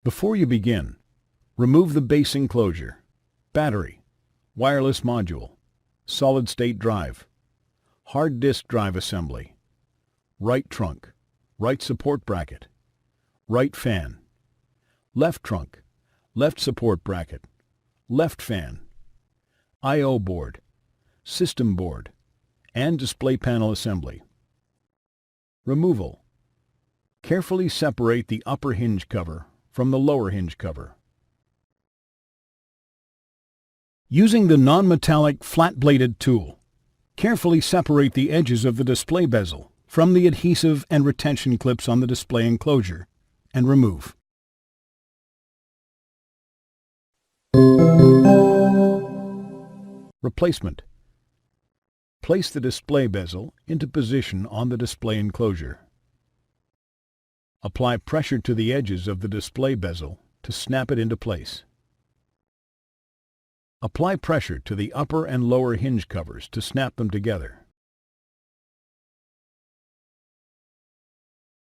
Before you begin, remove the base enclosure, battery, wireless module, solid-state drive, hard disk drive assembly, right trunk, right support bracket, right fan, left trunk, left support bracket, left fan, I/O board, system board, and display panel assembly. Removal. Carefully separate the upper hinge cover from the lower hinge cover. Using the non-metallic flat-bladed tool, carefully separate the edges of the display bezel from the adhesive and retention clips on the display enclosure and remove. Replacement. Place the display bezel into position on the display enclosure. Apply pressure to the edges of the display bezel to snap it into place. Apply pressure to the upper and lower hinge covers to snap them together.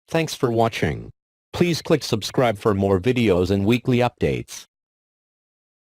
Thanks for watching. Please click subscribe for more videos and weekly updates.